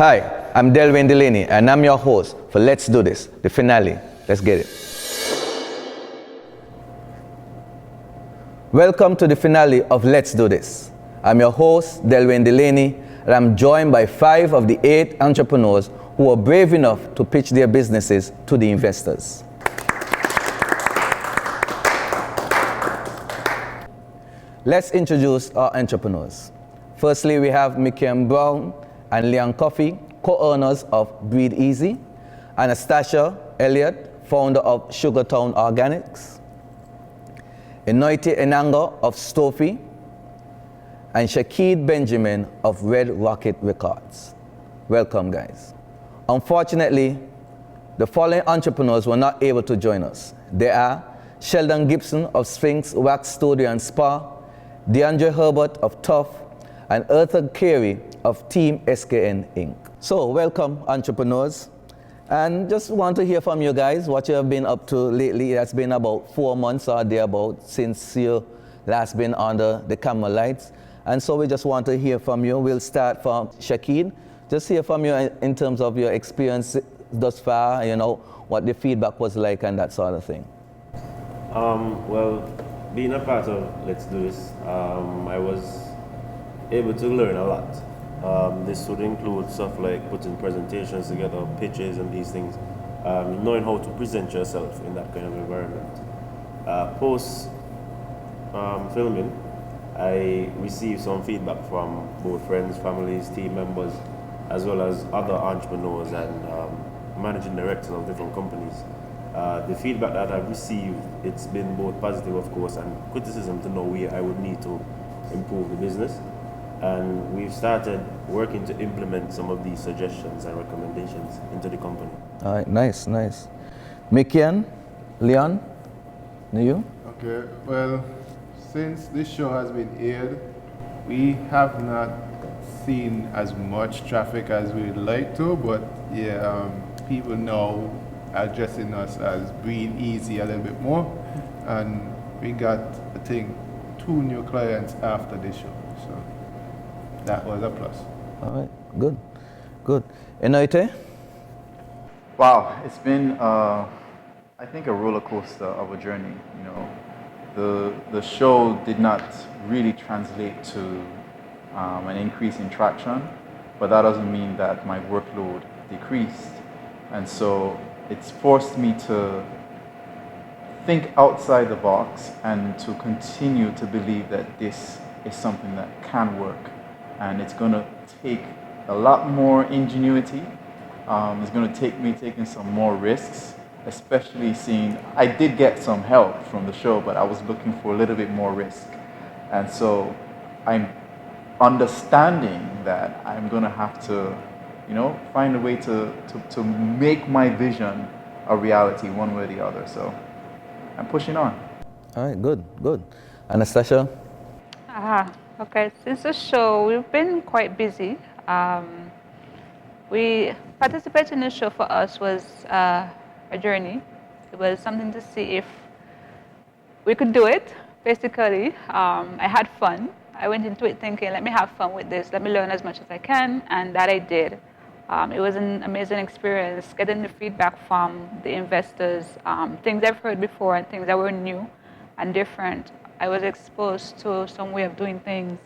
Hi, I'm Delwyn Delaney, and I'm your host for Let's Do This, the finale. Let's get it. Welcome to the finale of Let's Do This. I'm your host, Delwyn Delaney, and I'm joined by 5 of the 8 entrepreneurs who are brave enough to pitch their businesses to the investors. Let's introduce our entrepreneurs. Firstly, we have Mikian Brown and Leon Coffey, co-owners of Breathe Easy, Anastasia Elliott, founder of Sugartown Organics, Inoite Enanga of Stofi, and Shakid Benjamin of Red Rocket Records. Welcome, guys. Unfortunately, the following entrepreneurs were not able to join us. They are Sheldon Gibson of Sphinx Wax Studio and Spa, DeAndre Herbert of Tough, and Arthur Carey of Team SKN Inc. So, welcome, entrepreneurs. And just want to hear from you guys what you have been up to lately. It's been about 4 months or thereabout since you last been under the camera lights. And so we just want to hear from you. We'll start from Shakid. Just hear from you in terms of your experience thus far, you know, what the feedback was like and that sort of thing. Well, being a part of Let's Do This, I was able to learn a lot. This would include stuff like putting presentations together, pitches and these things, knowing how to present yourself in that kind of environment. Post filming, I received some feedback from both friends, families, team members, as well as other entrepreneurs and managing directors of different companies. The feedback that I've received, it's been both positive, of course, and criticism to know where I would need to improve the business. And we've started working to implement some of these suggestions and recommendations into the company. All right, nice, nice. Mikian, Leon, you? Okay, well, since this show has been aired, we have not seen as much traffic as we'd like to, but yeah, people now addressing us as Breathe Easy a little bit more, and we got, I think, 2 new clients after this show, so that was a plus. All right, good, good. Inoite? Wow, it's been, I think, a roller coaster of a journey. You know, the show did not really translate to an increase in traction, but that doesn't mean that my workload decreased, and so it's forced me to think outside the box and to continue to believe that this is something that can work. And it's going to take a lot more ingenuity. It's going to take me taking some more risks, especially seeing I did get some help from the show, but I was looking for a little bit more risk. And so I'm understanding that I'm going to have to, you know, find a way to make my vision a reality one way or the other. So I'm pushing on. All right, good, good. Anastasia? Okay, since the show, we've been quite busy. We participating in the show for us was a journey. It was something to see if we could do it, basically. I had fun. I went into it thinking, let me have fun with this, let me learn as much as I can, and that I did. It was an amazing experience, getting the feedback from the investors, things I've heard before and things that were new and different. I was exposed to some way of doing things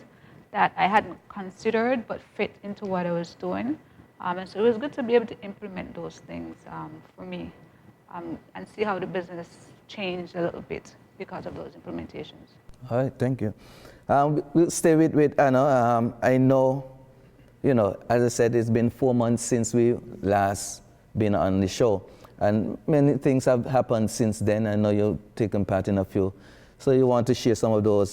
that I hadn't considered but fit into what I was doing. And so it was good to be able to implement those things for me and see how the business changed a little bit because of those implementations. All right, thank you. We'll stay with Anna. I know, you know, as I said, it's been 4 months since we last been on the show. And many things have happened since then. I know you've taken part in a few. So you want to share some of those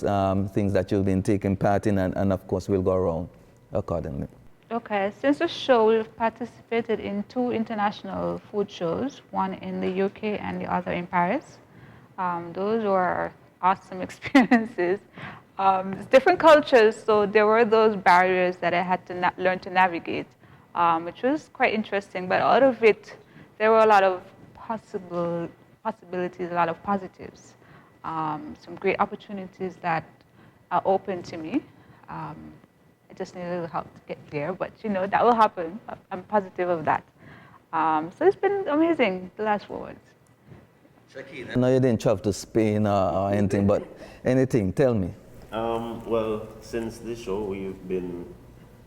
things that you've been taking part in, and of course we'll go around accordingly. Okay, since the show, we've participated in 2 international food shows, one in the UK and the other in Paris. Those were awesome experiences. It's different cultures, so there were those barriers that I had to learn to navigate, which was quite interesting. But out of it, there were a lot of possibilities, a lot of positives. Some great opportunities that are open to me. I I just need a little help to get there, but that will happen. I'm positive of that. So it's been amazing the last 4 months. I know you didn't travel to Spain or anything, but anything, tell me. Well, since this show, we've been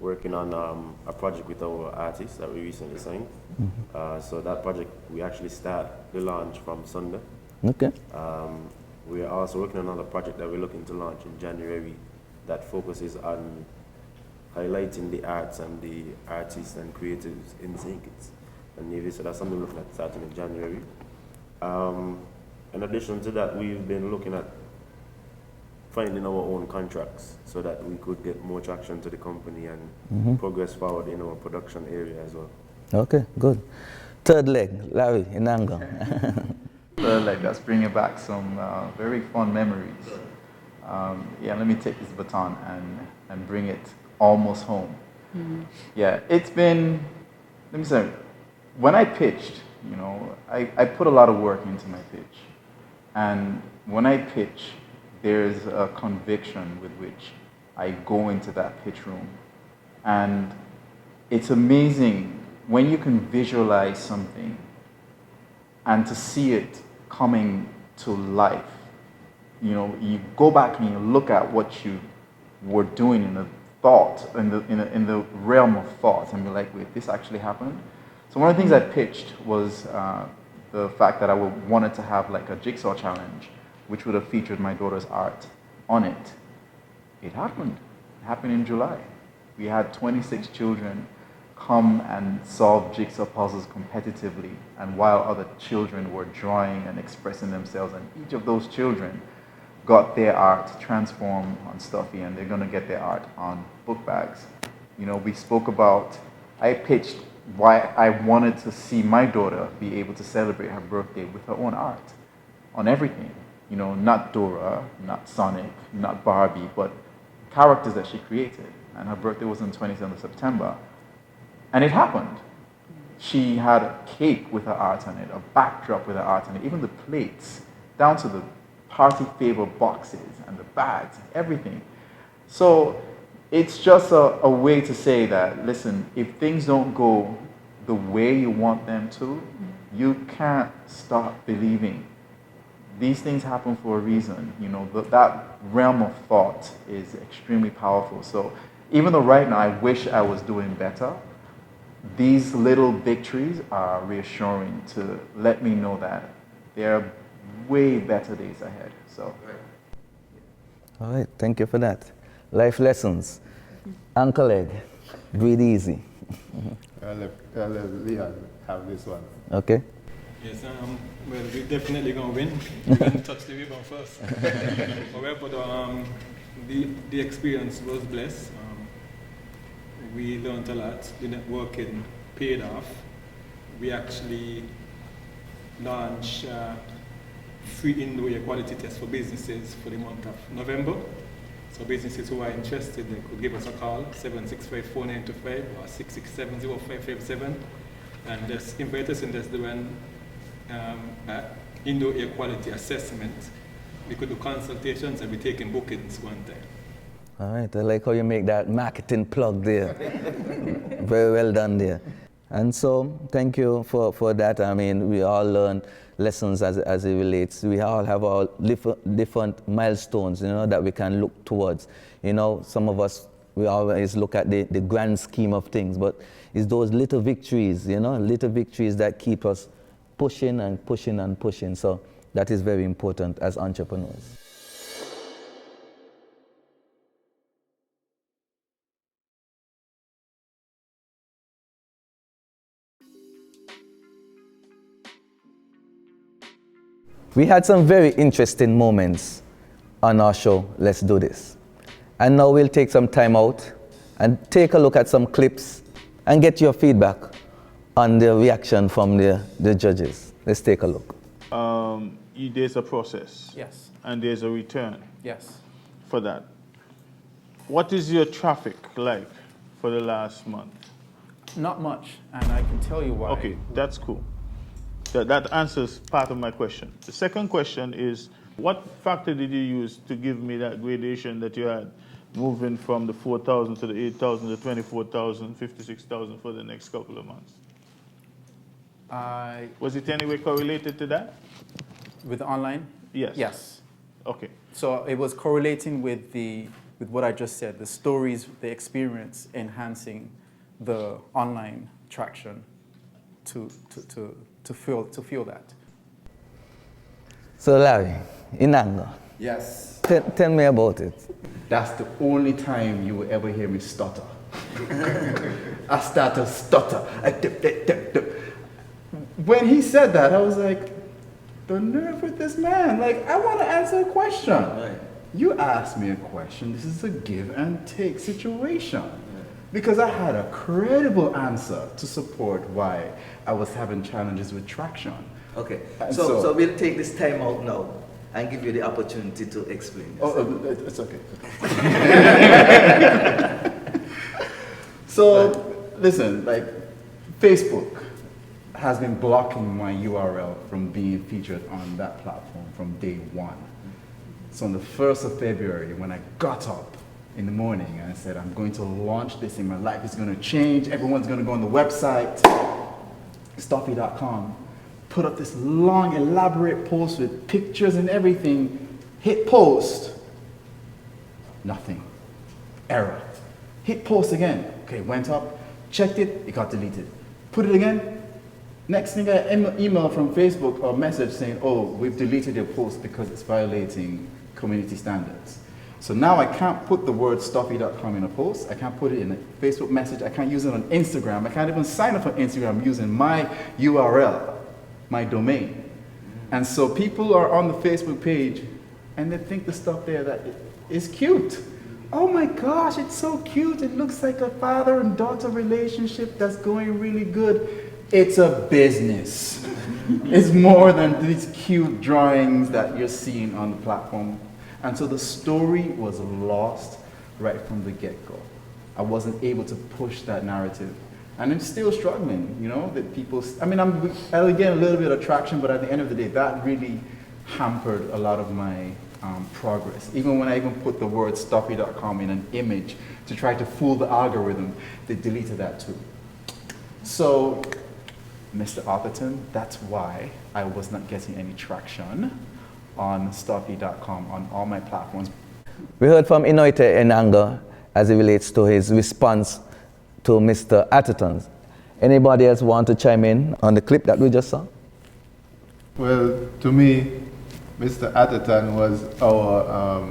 working on a project with our artists that we recently signed. So that project, we actually start the launch from Sunday. Okay. We are also working on another project that we're looking to launch in January that focuses on highlighting the arts and the artists and creatives in St. Kitts and Nevis. So that's something we're looking at starting in January. In addition to that, we've been looking at finding our own contracts so that we could get more traction to the company and progress forward in our production area as well. Okay, good. Third leg, Larry, Inanga. Third leg, that's bringing back some very fond memories. Let me take this baton and bring it almost home. Yeah, it's been, let me say, when I pitched, I put a lot of work into my pitch. And when I pitch, there's a conviction with which I go into that pitch room. And it's amazing when you can visualize something and to see it coming to life. You go back and you look at what you were doing in the thought, in the realm of thought, and be like, wait, this actually happened? So one of the things I pitched was the fact that I wanted to have like a jigsaw challenge, which would have featured my daughter's art on it. It happened. It happened in July. We had 26 children come and solve jigsaw puzzles competitively, and while other children were drawing and expressing themselves, and each of those children got their art transformed on Stuffy, and they're going to get their art on book bags. We spoke about, I pitched why I wanted to see my daughter be able to celebrate her birthday with her own art on everything. Not Dora, not Sonic, not Barbie, but characters that she created. And her birthday was on 27th of September. And it happened. She had a cake with her art on it, a backdrop with her art on it, even the plates, down to the party favor boxes and the bags, everything. So it's just a way to say that, listen, if things don't go the way you want them to, you can't stop believing. These things happen for a reason. That realm of thought is extremely powerful. So even though right now I wish I was doing better, these little victories are reassuring to let me know that there are way better days ahead. So, All right, thank you for that. Life lessons. Uncle Ed, breathe easy. I'll let Leon have this one. Okay. Yes, well, we're definitely going to win. We're going to touch the rebound first. However, the experience was blessed. We learned a lot. The networking paid off. We actually launched free indoor air quality tests for businesses for the month of November. So businesses who are interested, they could give us a call, 765-4925 or 667-0557, and just invite us in just doing indoor air quality assessment. We could do consultations and be taking bookings one time. All right, I like how you make that marketing plug there. Very well done there. And so, thank you for that. I mean, we all learned lessons as it relates. We all have our different milestones, that we can look towards. Some of us, we always look at the grand scheme of things, but it's those little victories, little victories that keep us pushing and pushing and pushing. So that is very important as entrepreneurs. We had some very interesting moments on our show, Let's Do This. And now we'll take some time out and take a look at some clips and get your feedback on the reaction from the judges. Let's take a look. There's a process. Yes. And there's a return. Yes. For that. What is your traffic like for the last month? Not much, and I can tell you why. Okay, that's cool. That answers part of my question. The second question is, what factor did you use to give me that gradation that you had moving from the 4,000 to the 8,000 to 24,000, 56,000 for the next couple of months? Was it any way correlated to that? With online? Yes. Yes. Okay. So it was correlating with what I just said, the stories, the experience, enhancing the online traction to feel that. So Larry, in anger, Yes. tell me about it. That's the only time you will ever hear me stutter. I start to stutter. When he said that, I was like, the nerve with this man. Like, I want to answer a question. Right. You asked me a question. This is a give and take situation. Because I had a credible answer to support why I was having challenges with traction. Okay, so we'll take this time out now and give you the opportunity to explain. It's okay. So, listen, like, Facebook has been blocking my URL from being featured on that platform from day one. So on the 1st of February, when I got up in the morning and I said, I'm going to launch this thing, my life is going to change, everyone's going to go on the website, Stuffy.com, put up this long, elaborate post with pictures and everything, hit post, nothing, error. Hit post again, okay, went up, checked it, it got deleted. Put it again, next thing I got an email from Facebook or message saying, oh, we've deleted your post because it's violating community standards. So now I can't put the word Stuffy.com in a post, I can't put it in a Facebook message, I can't use it on Instagram, I can't even sign up on Instagram using my URL, my domain. And so people are on the Facebook page and they think the stuff there that is cute. Oh my gosh, it's so cute, it looks like a father and daughter relationship that's going really good. It's a business. It's more than these cute drawings that you're seeing on the platform. And so the story was lost right from the get-go. I wasn't able to push that narrative. And I'm still struggling, you know, that people, I'll get a little bit of traction, but at the end of the day, that really hampered a lot of my progress. Even when I even put the word Stuffy.com in an image to try to fool the algorithm, they deleted that too. So, Mr. Atherton, that's why I was not getting any traction on Stuffy.com on all my platforms. We heard from Inoite in anger as it relates to his response to Mr. Atherton. Anybody else want to chime in on the clip that we just saw? Well, to me, Mr. Atherton was our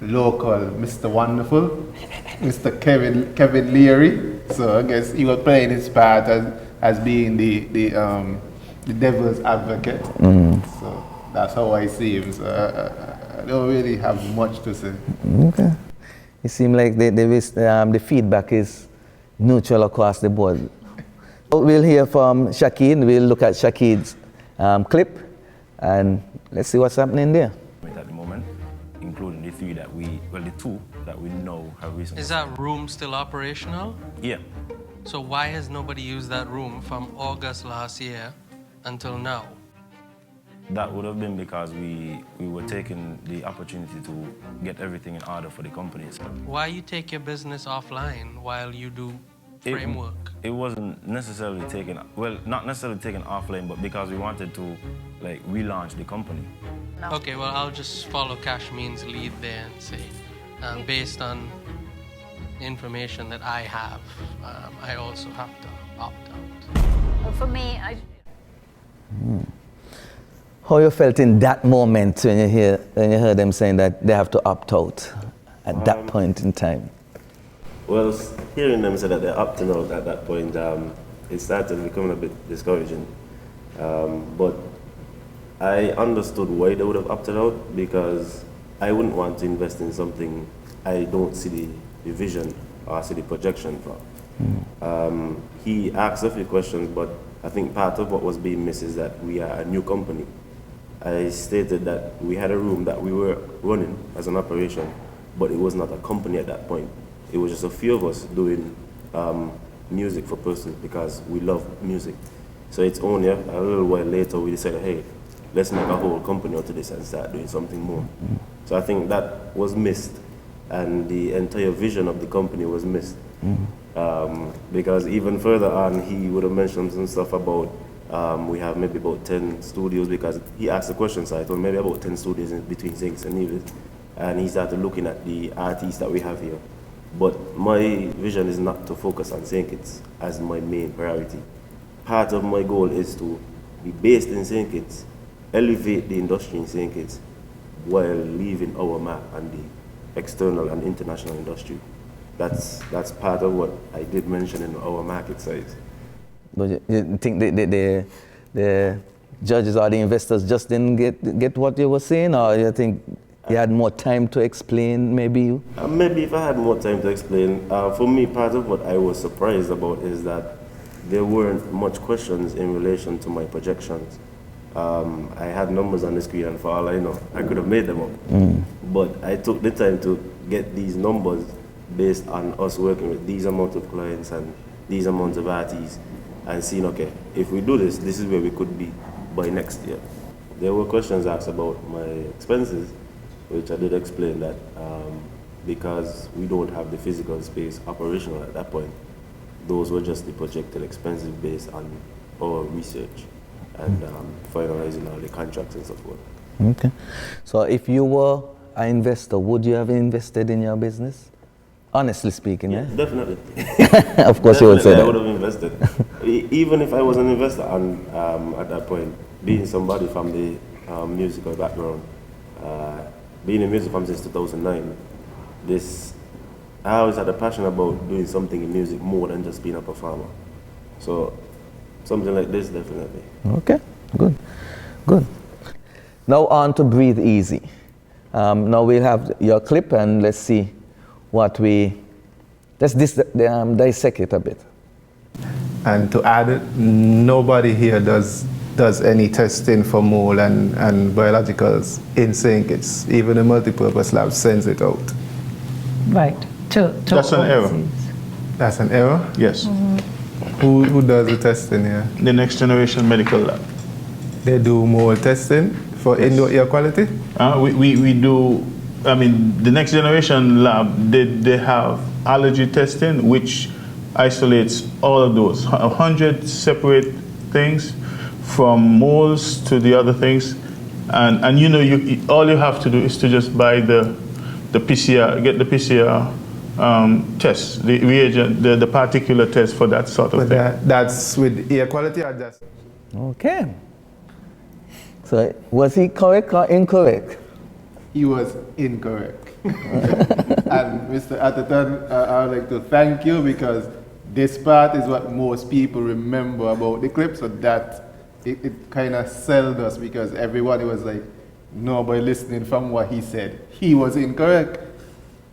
local Mr. Wonderful, Mr. Kevin Leary. So I guess he was playing his part as being the devil's advocate. So that's how I see him. So I don't really have much to say. Okay. It seems like the feedback is neutral across the board. We'll hear from Shakid. We'll look at Shakid's clip and let's see what's happening there. At the moment, including the two that we know have recently. Is that room still operational? Yeah. So why has nobody used that room from August last year until now? That would have been because we were taking the opportunity to get everything in order for the company. So why you take your business offline while you do framework? It wasn't necessarily not necessarily taken offline, but because we wanted to relaunch the company. No. Okay, well, I'll just follow Cash Means lead there and say, based on information that I have, I also have to opt out. Well, for me, How you felt in that moment when you heard them saying that they have to opt out at that point in time? Well, hearing them say that they're opting out at that point, it started becoming a bit discouraging. But I understood why they would have opted out, because I wouldn't want to invest in something I don't see the vision or see the projection for. He asked a few questions, but I think part of what was being missed is that we are a new company. I stated that we had a room that we were running as an operation, but it was not a company at that point. It was just a few of us doing music for persons because we love music. So it's only a little while later we decided, hey, let's make a whole company out of this and start doing something more. So I think that was missed and the entire vision of the company was missed. Because even further on, he would have mentioned some stuff about we have maybe about 10 studios, because he asked the question, so I told him maybe about 10 studios in between Zincs and Nevis, and he started looking at the artists that we have here. But my vision is not to focus on St. Kitts as my main priority. Part of my goal is to be based in St. Kitts, elevate the industry in St. Kitts, while leaving our mark on the external and international industry. That's part of what I did mention in our market size. But you think the judges or the investors just didn't get what you were saying, or you think you had more time to explain, maybe? Maybe if I had more time to explain. For me, part of what I was surprised about is that there weren't much questions in relation to my projections. I had numbers on the screen, and for all I know, I could have made them up. But I took the time to get these numbers based on us working with these amount of clients and these amounts of artists, and seeing, okay, if we do this, this is where we could be by next year. There were questions asked about my expenses, which I did explain that because we don't have the physical space operational at that point, those were just the projected expenses based on our research and finalizing all the contracts and so forth. Okay. So if you were an investor, would you have invested in your business? Honestly speaking, yeah? Definitely. Of course you would say that. I would have invested. Even if I was an investor, and at that point, being somebody from the musical background, being in music from since 2009, I always had a passion about doing something in music more than just being a performer. So something like this, definitely. Okay, good, good. Now on to Breathe Easy. Now we'll have your clip, and let's see what let's dissect it a bit. And to add, nobody here does any testing for mold and biologicals in St. Kitts. Even the multipurpose lab sends it out. Right. That's an error. That's an error? Yes. Who does the testing here? The Next Generation Medical Lab. They do mold testing for indoor air quality? We do, the Next Generation Lab, they have allergy testing, which isolates all of those, 100 separate things, from molds to the other things. And you know, all you have to do is to just buy the PCR, get the PCR test, the reagent, the particular test for that sort of thing. That's with air quality or just? Okay. So was he correct or incorrect? He was incorrect. And Mr. Atherton, I would like to thank you, because this part is what most people remember about the clip, so that it kind of sold us, because everybody was like, nobody listening from what he said. He was incorrect.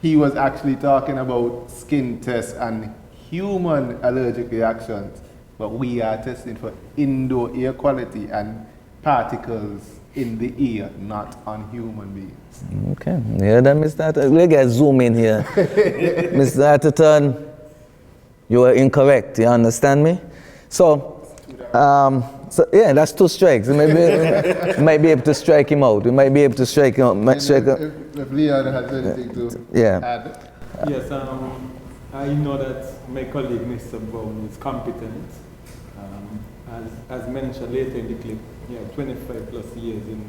He was actually talking about skin tests and human allergic reactions, but we are testing for indoor air quality and particles in the ear, not on human beings. Okay, yeah, then Mr. Atherton, we gotta zoom in here. Mr. Atherton, you were incorrect, you understand me? So yeah, that's 2 strikes. We might be able to strike him out. We might be able to strike him out. If Leon has anything to add. Yes, I know that my colleague Mr. Brown is competent. As mentioned later in the clip, 25 plus years in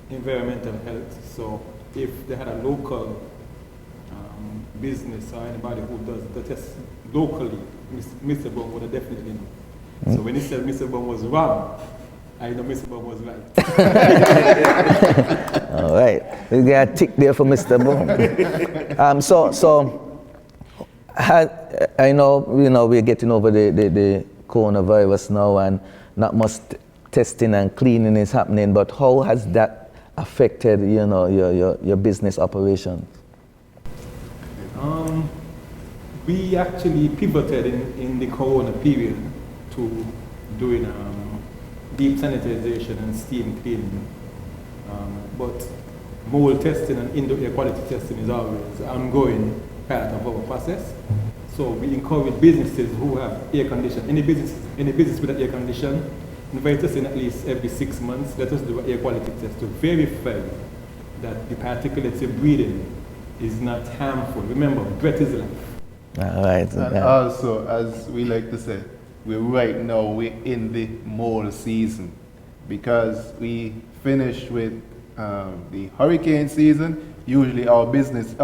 the environmental health. So if they had a local business or anybody who does the test locally, Mr. Brown would have definitely known. So when he said Mr. Brown was wrong, I know Mr. Brown was right. All right, we got a tick there for Mr. Brown. I know we're getting over the coronavirus now, and not much testing and cleaning is happening. But how has that affected your business operations? We actually pivoted in the corona period to doing deep sanitization and steam cleaning. But mold testing and indoor air quality testing is always an ongoing part of our process. So we encourage businesses who have air condition, any business with an air condition, invite us in at least every 6 months. Let us do an air quality test to verify that the particulates you're breathing is not harmful. Remember, breath is life. All right. And also, as we like to say, we're in the mold season because we finished with the hurricane season. Usually our buildings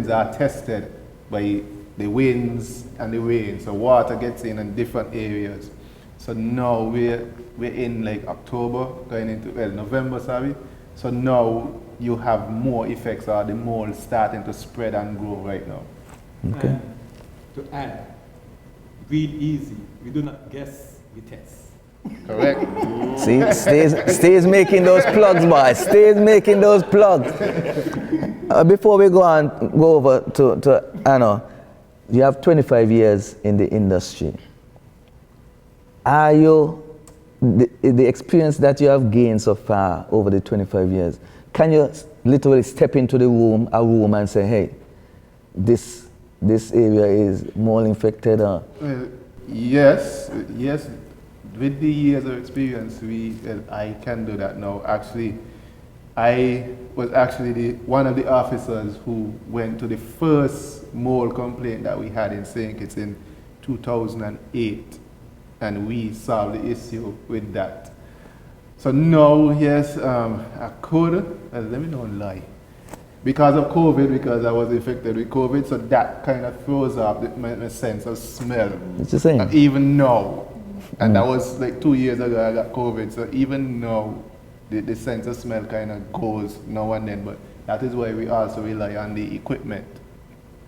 are tested by the winds and the rain, so water gets in different areas. So now we're in like October, going into November, sorry. So now you have more effects, or the mold starting to spread and grow right now. Okay. And to add, breathe easy. We do not guess, we test. Correct. See, stays making those plugs, boy. Stays making those plugs. Before we go over to Anna, you have 25 years in the industry. Are you, the experience that you have gained so far over the 25 years, can you literally step into a room and say, hey, this area is mold infected? Yes. With the years of experience, I can do that now. Actually, I was actually one of the officers who went to the first mold complaint that we had in St. Kitts in 2008, and we solved the issue with that. So now, yes, I could, let me not lie, because of COVID, because I was infected with COVID, so that kind of throws up my sense of smell. What you saying? Even now. And that was like 2 years ago I got COVID, so even now the sense of smell kind of goes now and then, but that is why we also rely on the equipment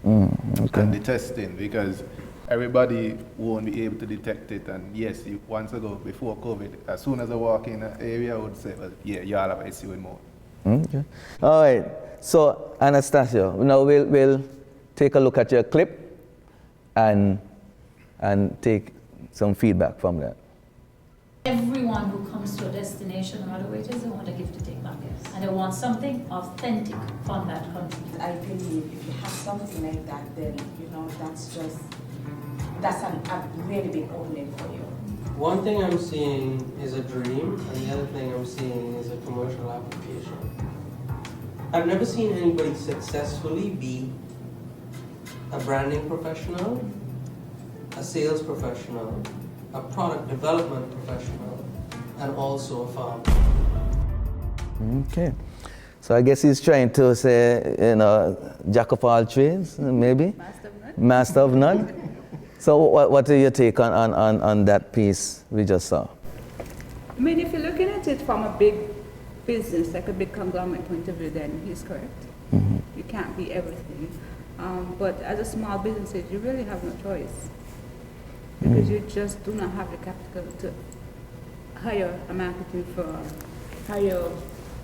and the testing, because everybody won't be able to detect it. And yes, once ago, before COVID, as soon as I walk in an area, I would say, well, yeah, you all have an issue with mold. Okay. All right. So, Anastasia, now we'll take a look at your clip and take some feedback from that. Everyone who comes to a destination, no matter where it is, they want a gift to take back. Yes. And they want something authentic from that country. I believe if you have something like that, then, that's a really big opening for you. One thing I'm seeing is a dream, and the other thing I'm seeing is a commercial application. I've never seen anybody successfully be a branding professional, a sales professional, a product development professional, and also a farmer. Okay. So I guess he's trying to say, jack of all trades, maybe? Master of none. So what are your take on that piece we just saw? I mean, if you're looking at it from a big business, like a big conglomerate point of view, then he's correct. Mm-hmm. You can't be everything. But as a small business, you really have no choice. Because you just do not have the capital to hire a marketing firm, hire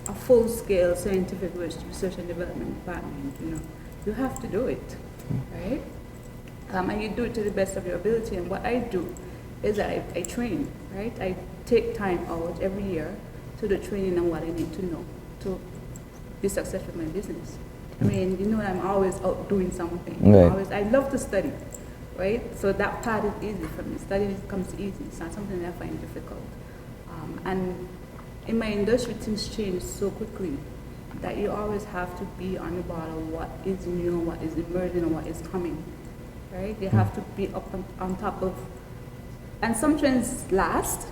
a full-scale scientific research and development department. You have to do it, right? And you do it to the best of your ability. And what I do is I train, right? I take time out every year to do training on what I need to know to be successful in my business. I mean, I'm always out doing something. Right. I love to study. Right? So that part is easy for me. Studying comes easy. It's not something that I find difficult. And in my industry, things change so quickly that you always have to be on the ball of what is new, what is emerging, and what is coming. Right? You have to be up on top of, and some trends last,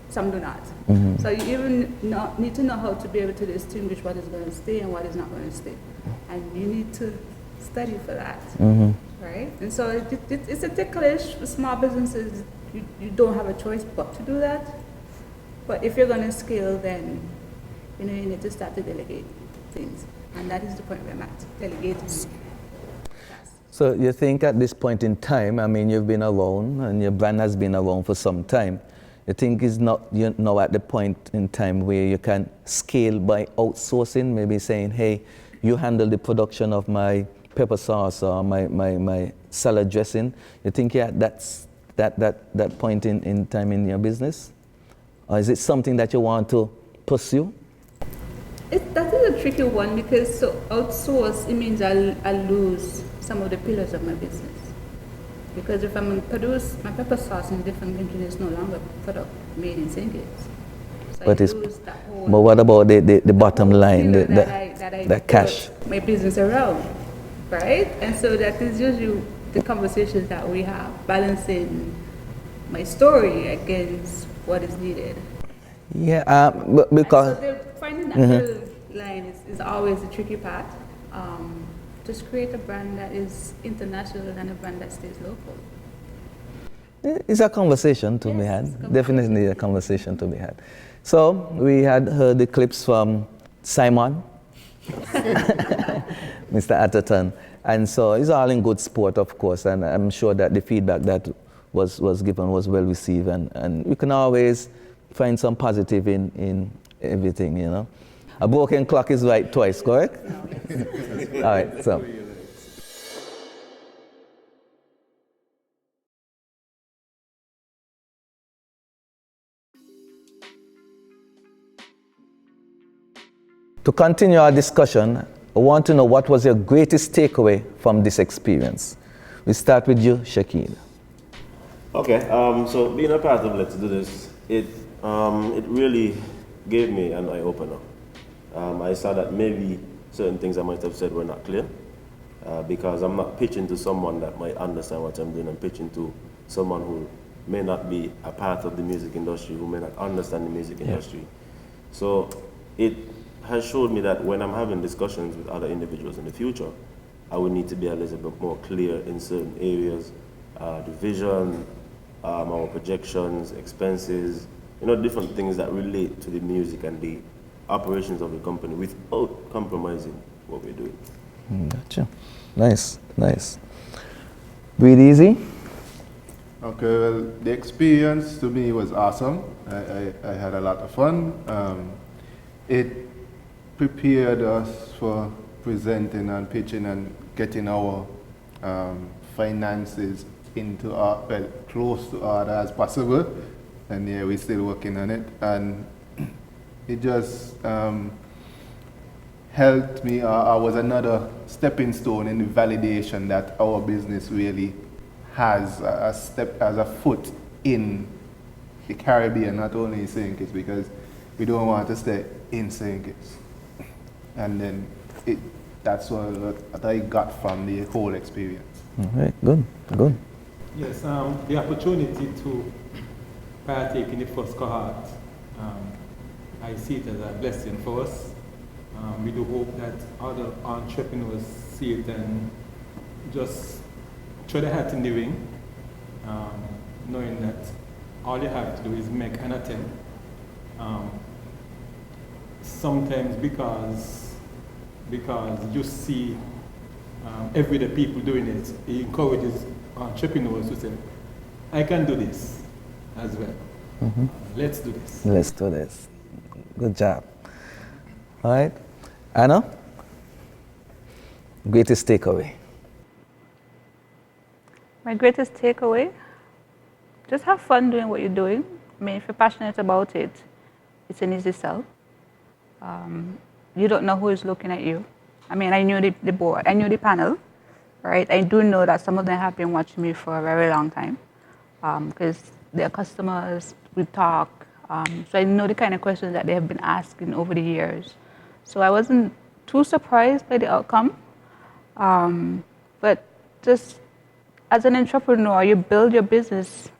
some do not. Mm-hmm. So you even need to know how to be able to distinguish what is going to stay and what is not going to stay. And you need to study for that. Mm-hmm. Right? And so it's a ticklish for small businesses. You don't have a choice but to do that. But if you're going to scale, then you need to start to delegate things. And that is the point where I'm at, delegating. So you think at this point in time, I mean, you've been around and your brand has been around for some time. You think you're now at the point in time where you can scale by outsourcing, maybe saying, hey, you handle the production of my pepper sauce or my salad dressing. You think that's that point in time in your business? Or is it something that you want to pursue? That is a tricky one, because outsource, it means I lose some of the pillars of my business. Because if I'm going to produce my pepper sauce in a different country, it's no longer a product made in St. Kitts. So but what about the bottom line? That that I That cash. built my business around, right? And so that is usually the conversations that we have, balancing my story against what is needed. Yeah, because. So finding that middle line is always the tricky part. Just create a brand that is international and a brand that stays local. It's a conversation to be had. Definitely a conversation to be had. So we had heard the clips from Simon, Mr. Atherton, and so it's all in good sport, of course. And I'm sure that the feedback that was given was well received, and we can always find some positive in everything, you know. A broken clock is right twice, correct? All right, so. To continue our discussion, I want to know what was your greatest takeaway from this experience. We start with you, Shakil. Okay, so being a part of Let's Do This, it really gave me an eye-opener. I saw that maybe certain things I might have said were not clear, because I'm not pitching to someone that might understand what I'm doing. I'm pitching to someone who may not be a part of the music industry, who may not understand the music industry. So it has showed me that when I'm having discussions with other individuals in the future, I would need to be a little bit more clear in certain areas, the vision, our projections, expenses, you know, different things that relate to the music and the operations of the company without compromising what we're doing. Gotcha. Nice, nice. Breathe easy. Okay, well, the experience to me was awesome. I had a lot of fun. It prepared us for presenting and pitching and getting our finances into well, close to order as possible. And yeah, we're still working on it. And it just helped me, was another stepping stone in the validation that our business really has a foot in the Caribbean, not only in St. Kitts, because we don't want to stay in St. Kitts. And then that's what I got from the whole experience. All right, good, good. Yes, the opportunity to partake in the first cohort, I see it as a blessing for us. We do hope that other entrepreneurs see it and just throw their hat in the ring, knowing that all you have to do is make an attempt. Sometimes because you see everyday people doing it, it encourages entrepreneurs to say, I can do this as well. Let's do this. Let's do this. Good job. All right. Anna, greatest takeaway? My greatest takeaway, just have fun doing what you're doing. I mean, if you're passionate about it, it's an easy sell. You don't know who is looking at you. I mean, I knew the board, I knew the panel, right? I do know that some of them have been watching me for a very long time because they're customers, we talk. So I know the kind of questions that they have been asking over the years. So I wasn't too surprised by the outcome. But just as an entrepreneur, you build your business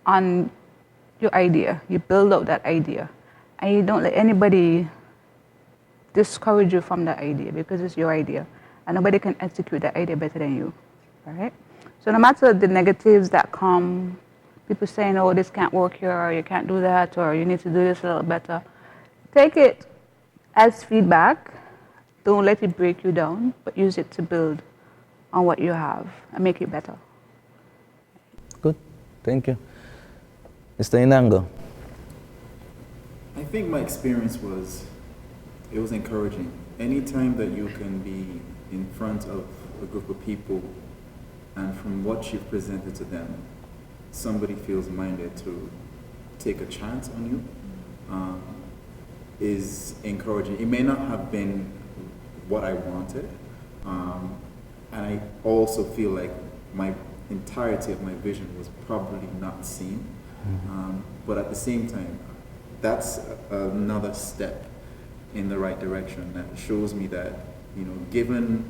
on your idea. You build out that idea. And you don't let anybody discourage you from that idea because it's your idea. And nobody can execute that idea better than you, all right? So no matter the negatives that come, people saying, oh, this can't work here, or you can't do that, or you need to do this a little better, take it as feedback. Don't let it break you down, but use it to build on what you have and make it better. Good, thank you. Mr. Inango. I think my experience was encouraging. Anytime that you can be in front of a group of people and from what you've presented to them, somebody feels minded to take a chance on you is encouraging. It may not have been what I wanted, and I also feel like my entirety of my vision was probably not seen, but at the same time, that's another step in the right direction. That shows me that, you know, given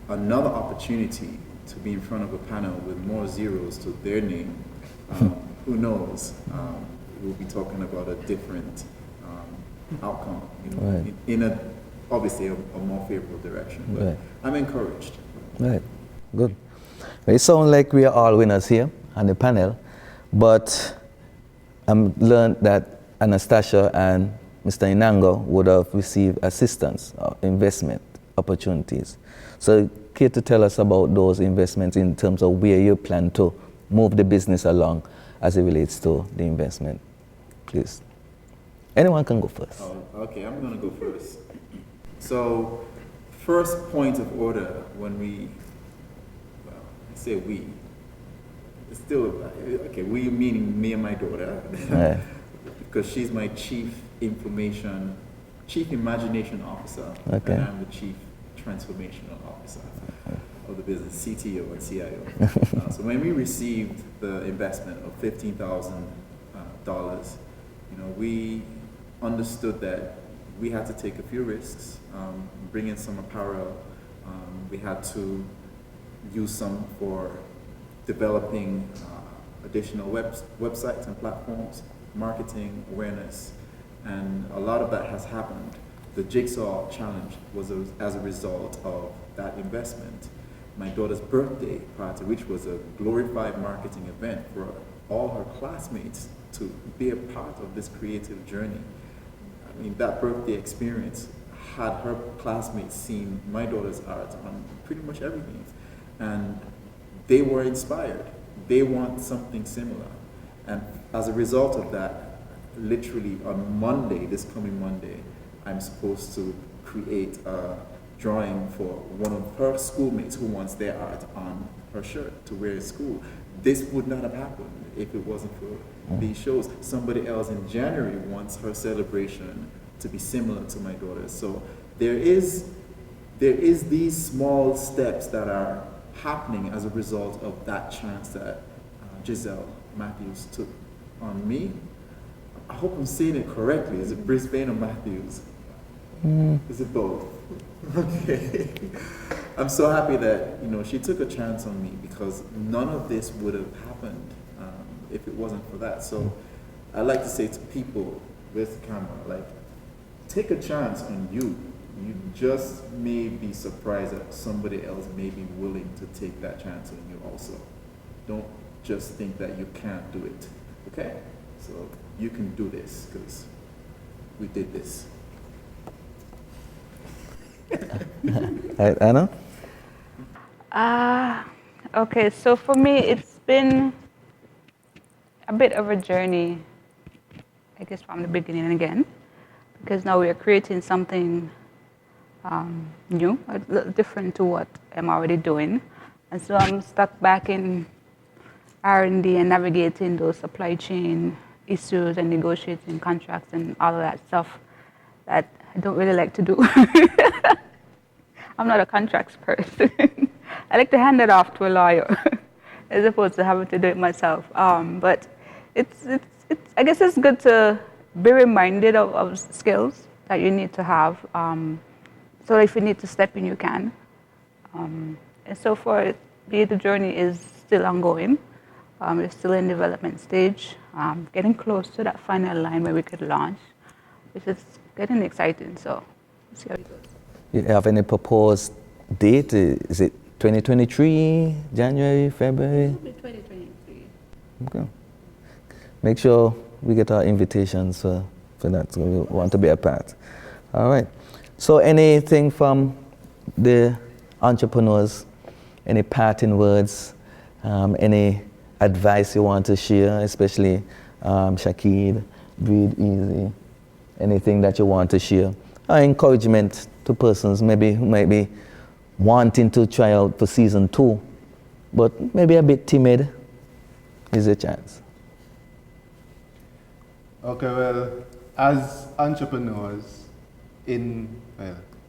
another opportunity to be in front of a panel with more zeros to their name, who knows? We'll be talking about a different outcome, you know, right. in obviously a more favorable direction. But right. I'm encouraged. Right, good. It sounds like we are all winners here on the panel, but I'm learned that Anastasia and Mr. Inango would have received assistance or investment opportunities. So care to tell us about those investments in terms of where you plan to move the business along as it relates to the investment, please. Anyone can go first. Oh, okay, I'm going to go first. So, first point of order when we, well, I say we, it's still, okay, we meaning me and my daughter, Right. because she's my chief imagination officer, Okay. and I'm the chief transformational officer of the business, CTO and CIO. So when we received the investment of $15,000, you know, we understood that we had to take a few risks, bring in some apparel. We had to use some for developing additional websites and platforms, marketing, awareness, and a lot of that has happened. The Jigsaw Challenge was as a result of that investment. My daughter's birthday party, which was a glorified marketing event for all her classmates to be a part of this creative journey. I mean, that birthday experience had her classmates seen my daughter's art on pretty much everything. And they were inspired. They want something similar. And as a result of that, literally on Monday, this coming Monday, I'm supposed to create a drawing for one of her schoolmates who wants their art on her shirt to wear in school. This would not have happened if it wasn't for these shows. Somebody else in January wants her celebration to be similar to my daughter's. So there is these small steps that are happening as a result of that chance that Giselle Matthews took on me. I hope I'm saying it correctly. Is it Brisbane or Matthews? Is it both? Okay. I'm so happy that, you know, she took a chance on me, because none of this would have happened if it wasn't for that. So I like to say to people with the camera, like, take a chance on you. You just may be surprised that somebody else may be willing to take that chance on you also. Don't just think that you can't do it, okay? So you can do this, because we did this. Right, Anna? Okay, so for me, it's been a bit of a journey, I guess, from the beginning again, because now we are creating something new, a little different to what I'm already doing. And so I'm stuck back in R&D and navigating those supply chain issues and negotiating contracts and all of that stuff that I don't really like to do. I'm not a contracts person. I like to hand it off to a lawyer as opposed to having to do it myself. But it's I guess it's good to be reminded of skills that you need to have. So if you need to step in, you can. And so far, the journey is still ongoing. We're still in development stage, getting close to that final line where we could launch, which is getting exciting. So we'll see how it goes. You have any proposed date? Is it 2023, January, February? It'll be 2023. Okay. Make sure we get our invitations for that, so we want to be a part. All right. So anything from the entrepreneurs, any parting words, any advice you want to share, especially Shakid, Breathe Easy, anything that you want to share? Encouragement to persons maybe who might be wanting to try out for season 2, but maybe a bit timid. Is a chance. Okay, well, as entrepreneurs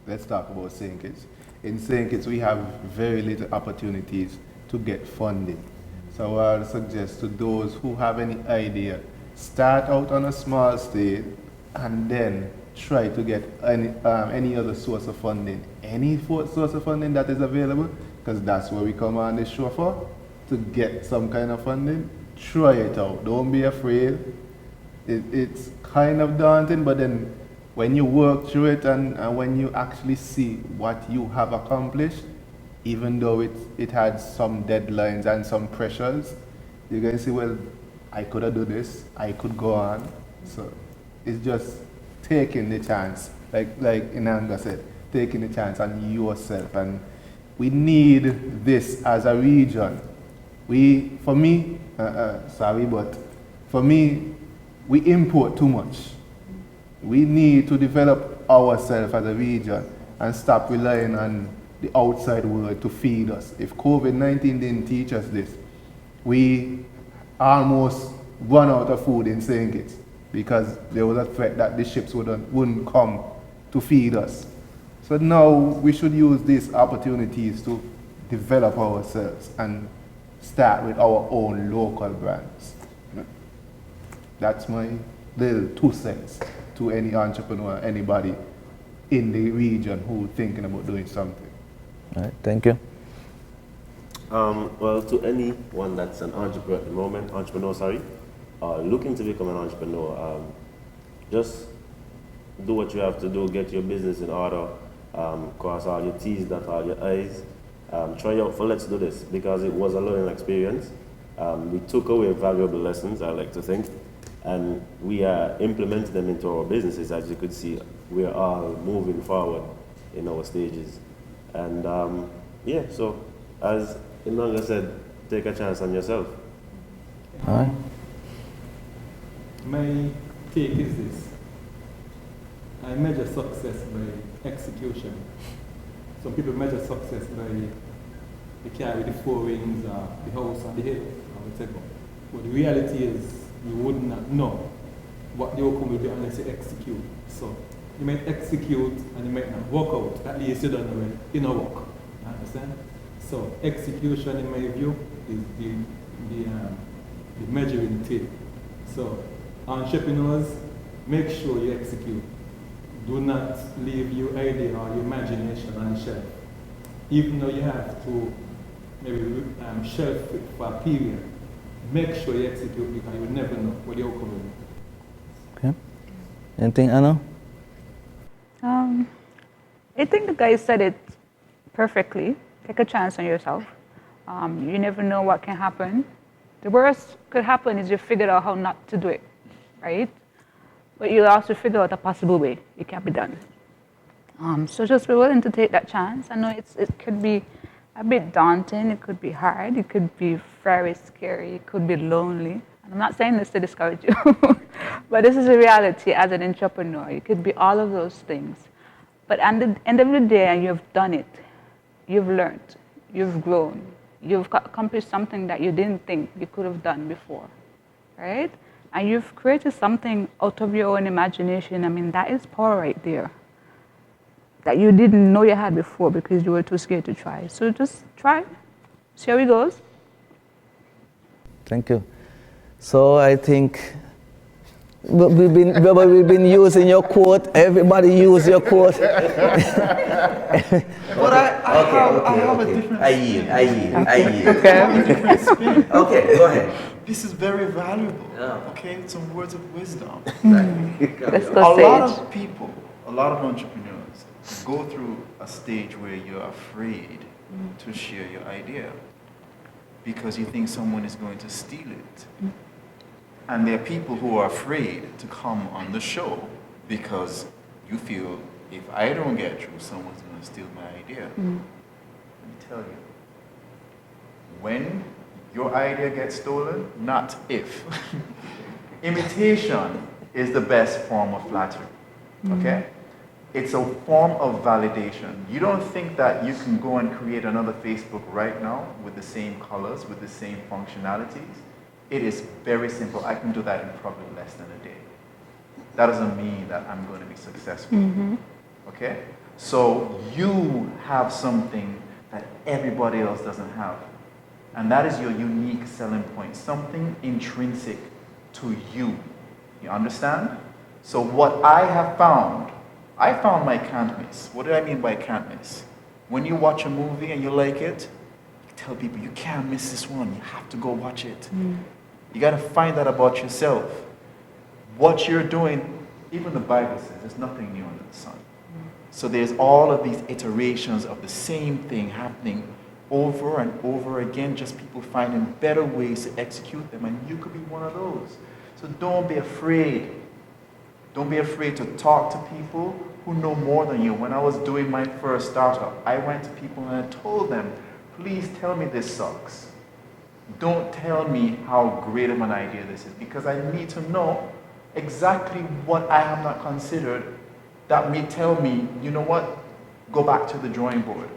let's talk about St. Kitts. In St. Kitts, we have very little opportunities to get funding. So I would suggest to those who have any idea, start out on a small stage and then try to get any other source of funding. Any source of funding that is available, because that's what we come on this show for, to get some kind of funding. Try it out. Don't be afraid. It's kind of daunting, but then when you work through it and when you actually see what you have accomplished, even though it had some deadlines and some pressures, you're going to say, well, I could have done this, I could go on. So it's just taking the chance, like Inanga said, taking the chance on yourself. And we need this as a region. For me, we import too much. We need to develop ourselves as a region and stop relying on the outside world to feed us. If COVID-19 didn't teach us this, we almost run out of food in St. Kitts because there was a threat that the ships wouldn't come to feed us. So now we should use these opportunities to develop ourselves and start with our own local brands. That's my little 2 cents to any entrepreneur, anybody in the region who's thinking about doing something. All right, thank you. Well, to anyone that's an entrepreneur at the moment, looking to become an entrepreneur, just do what you have to do, get your business in order, cross all your T's, dot all your I's. Try out for Let's Do This because it was a learning experience. We took away valuable lessons, I like to think, and we implemented them into our businesses. As you could see, we're all moving forward in our stages. And so as Inanga said, take a chance on yourself. All right. My take is this. I measure success by execution. Some people measure success by the car with the 4 wings, the house on the hill, or whatever. But the reality is you would not know what the outcome will be unless you execute. So you might execute and you might not work out. At least you don't know when you know work. You understand? So execution, in my view, is the measuring tape. So entrepreneurs, make sure you execute. Do not leave your idea or your imagination on the shelf. Even though you have to maybe shelf it for a period, make sure you execute because you will never know what the outcome will be. Okay. Anything, Anna? I think the guy said it perfectly. Take a chance on yourself. You never know what can happen. The worst could happen is you figure out how not to do it, right? But you'll also figure out a possible way it can be done. So just be willing to take that chance. I know it could be a bit daunting, it could be hard, it could be very scary, it could be lonely. And I'm not saying this to discourage you, but this is a reality as an entrepreneur. It could be all of those things. But at the end of the day, you've done it. You've learned, you've grown, you've accomplished something that you didn't think you could have done before, right? And you've created something out of your own imagination. I mean, that is power right there. That you didn't know you had before because you were too scared to try. So just try, see how it goes. Thank you. So I think we've been using your quote. Everybody use your quote. But I have a different I yield. Okay. Okay, go ahead. This is very valuable. Yeah. Okay, some words of wisdom. Let's A go lot sage. of people, a lot of entrepreneurs go through a stage where you're afraid to share your idea because you think someone is going to steal it. And there are people who are afraid to come on the show because you feel if I don't get through, someone's going to steal my idea. Let me tell you, when your idea gets stolen, not if. Imitation is the best form of flattery, okay? It's a form of validation. You don't think that you can go and create another Facebook right now with the same colors, with the same functionalities. It is very simple. I can do that in probably less than a day. That doesn't mean that I'm going to be successful, okay? So you have something that everybody else doesn't have. And that is your unique selling point, something intrinsic to you. You understand? So what I found my can't miss. What do I mean by can't miss? When you watch a movie and you like it, you tell people you can't miss this one. You have to go watch it. You got to find that about yourself. What you're doing, even the Bible says, there's nothing new under the sun. So there's all of these iterations of the same thing happening over and over again, just people finding better ways to execute them, and you could be one of those. So don't be afraid. Don't be afraid to talk to people who know more than you. When I was doing my first startup, I went to people and I told them, please tell me this sucks. Don't tell me how great of an idea this is, because I need to know exactly what I have not considered that may tell me, you know what, go back to the drawing board.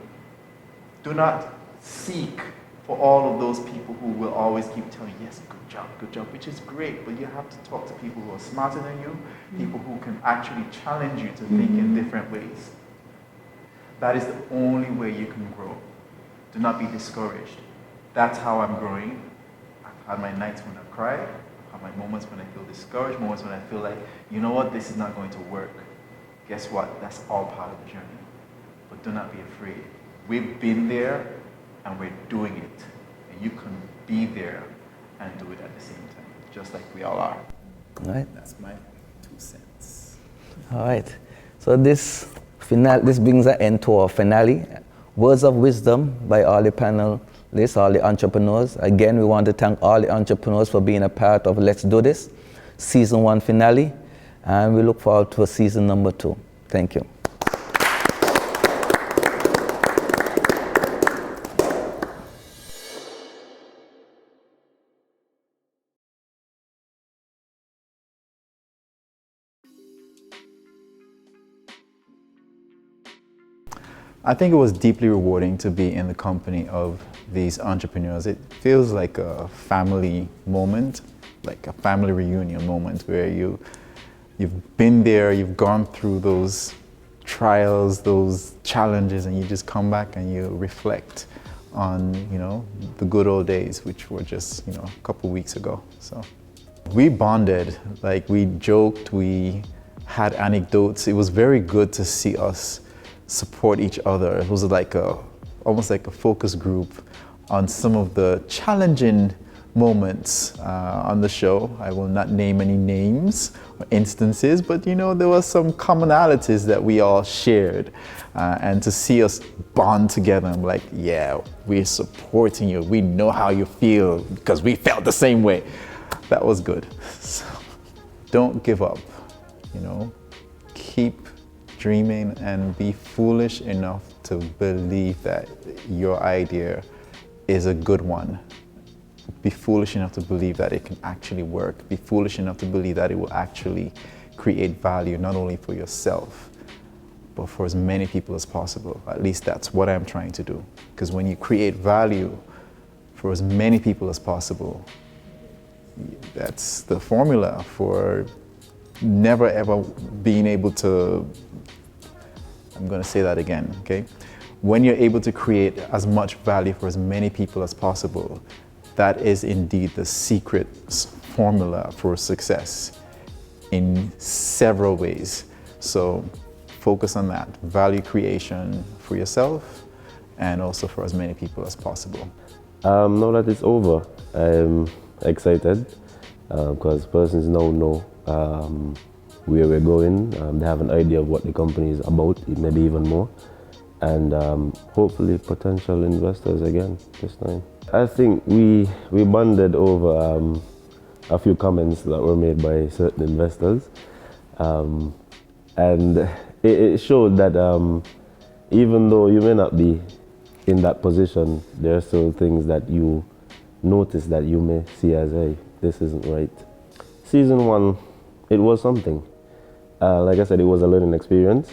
Do not seek for all of those people who will always keep telling you, yes, good job, which is great, but you have to talk to people who are smarter than you, people who can actually challenge you to think in different ways. That is the only way you can grow. Do not be discouraged. That's how I'm growing. I've had my nights when I cry, I've had my moments when I feel discouraged, moments when I feel like, you know what, this is not going to work. Guess what? That's all part of the journey. But do not be afraid. We've been there and we're doing it. And you can be there and do it at the same time, just like we all are. All right. That's my 2 cents. All right. So this brings an end to our finale. Words of wisdom by all the panelists, all the entrepreneurs. Again, we want to thank all the entrepreneurs for being a part of Let's Do This, Season 1 finale. And we look forward to season number 2. Thank you. I think it was deeply rewarding to be in the company of these entrepreneurs. It feels like a family moment, like a family reunion moment where you've been there, you've gone through those trials, those challenges, and you just come back and you reflect on, the good old days, which were just, a couple weeks ago. So we bonded, like we joked, we had anecdotes. It was very good to see us support each other. It was like almost like a focus group on some of the challenging moments on the show. I will not name any names or instances, but there were some commonalities that we all shared. And to see us bond together, I'm like, yeah, we're supporting you. We know how you feel because we felt the same way. That was good. So, don't give up, keep dreaming and be foolish enough to believe that your idea is a good one. Be foolish enough to believe that it can actually work. Be foolish enough to believe that it will actually create value, not only for yourself, but for as many people as possible. At least that's what I'm trying to do. Because when you create value for as many people as possible, that's the formula for never ever being able to, I'm going to say that again, okay? When you're able to create as much value for as many people as possible, that is indeed the secret formula for success in several ways. So focus on that, value creation for yourself and also for as many people as possible. Now that it's over, I'm excited because persons now know where we're going. They have an idea of what the company is about, maybe even more. And hopefully potential investors again this time. I think we bonded over a few comments that were made by certain investors. And it showed that even though you may not be in that position, there are still things that you notice that you may see as, hey, this isn't right. Season 1, it was something. Like I said, it was a learning experience.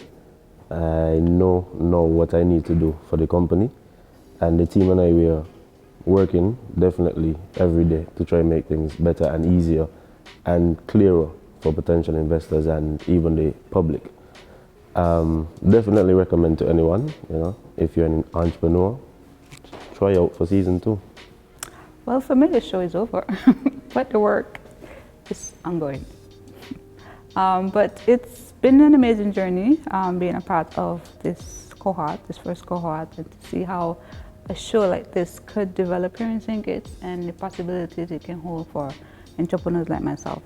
I know now what I need to do for the company. And the team and I, we are working definitely every day to try and make things better and easier and clearer for potential investors and even the public. Definitely recommend to anyone, if you're an entrepreneur, try out for season 2. Well, for me, the show is over, but the work is ongoing. But it's been an amazing journey being a part of this cohort, this first cohort, and to see how a show like this could develop here in St. Kitts and the possibilities it can hold for entrepreneurs like myself.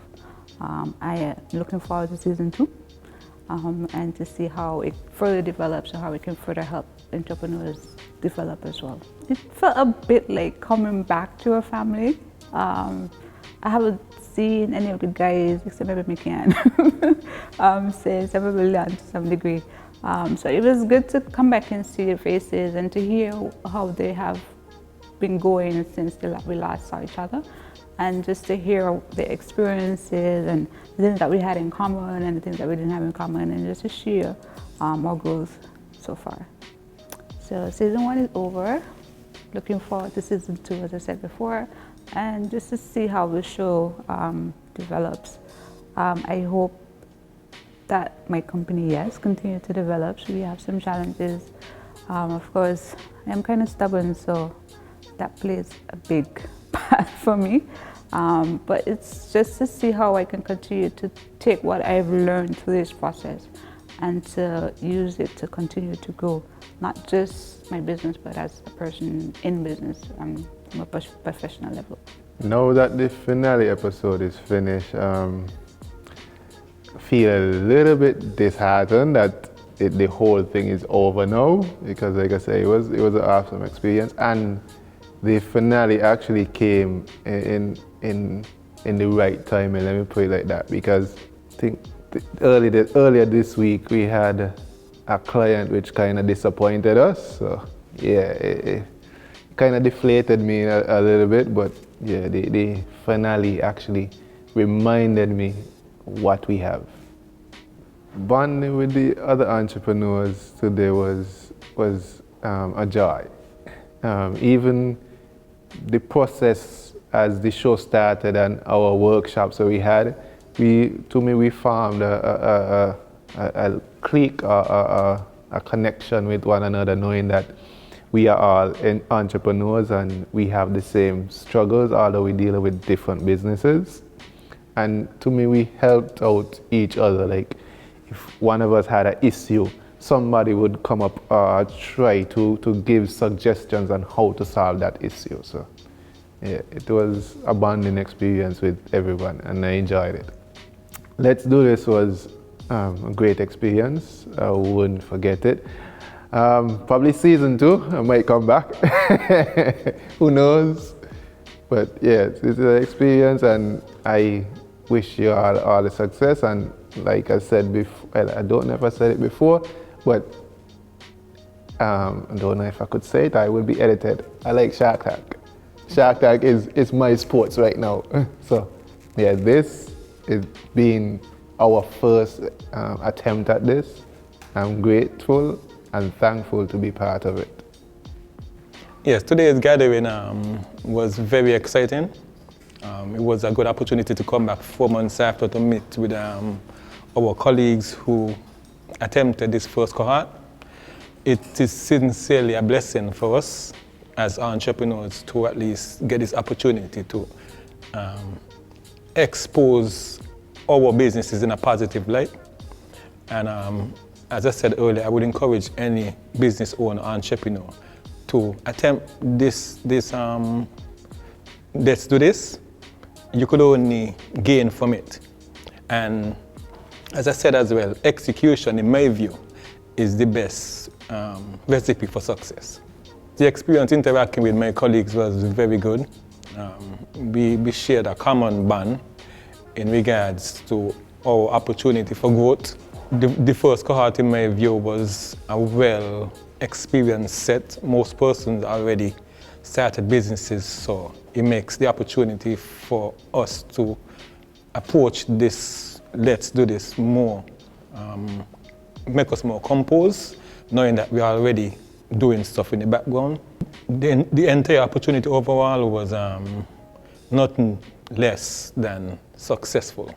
I am looking forward to season 2 and to see how it further develops and how we can further help entrepreneurs develop as well. It felt a bit like coming back to a family. I haven't seen any of the guys except maybe McCann since I probably learned to some degree. So it was good to come back and see their faces and to hear how they have been going since we last saw each other, and just to hear the experiences and the things that we had in common and the things that we didn't have in common, and just to share our growth so far. So season 1 is over. Looking forward to season 2, as I said before, and just to see how the show develops. I hope that my company, yes, continue to develop. So we have some challenges. Of course, I'm kind of stubborn, so that plays a big part for me. But it's just to see how I can continue to take what I've learned through this process and to use it to continue to grow, not just my business, but as a person in business from a professional level. Now that the finale episode is finished, feel a little bit disheartened that the whole thing is over now, because like I say, it was an awesome experience, and the finale actually came in the right time, and let me put it like that, because I think earlier this week we had a client which kind of disappointed us, so yeah, it kind of deflated me a little bit, but yeah, the finale actually reminded me what we have. Bonding with the other entrepreneurs today was a joy. Even the process as the show started and our workshops that we had, we formed a clique, a connection with one another, knowing that we are all entrepreneurs and we have the same struggles, although we deal with different businesses. And to me, we helped out each other. Like, if one of us had an issue, somebody would come up try to give suggestions on how to solve that issue. So yeah, it was a bonding experience with everyone, and I enjoyed it. Let's Do This was a great experience. I wouldn't forget it. Probably season 2, I might come back. Who knows? But yeah, it's an experience, and I wish you all the success. And like I said before, well, I don't know if I said it before, but I don't know if I could say it. I will be edited. I like Shark Tank. Shark Tank is my sports right now. So yeah, this is being our first attempt at this. I'm grateful and thankful to be part of it. Yes, today's gathering was very exciting. It was a good opportunity to come back 4 months after to meet with our colleagues who attempted this first cohort. It is sincerely a blessing for us as entrepreneurs to at least get this opportunity to expose our businesses in a positive light. And as I said earlier, I would encourage any business owner or entrepreneur to attempt this Let's Do This. You could only gain from it. And as I said as well, execution, in my view, is the best recipe for success. The experience interacting with my colleagues was very good. We shared a common bond in regards to our opportunity for growth. The first cohort, in my view, was a well-experienced set. Most persons already started businesses, so it makes the opportunity for us to approach this Let's Do This more, make us more composed, knowing that we are already doing stuff in the background. The entire opportunity overall was nothing less than successful.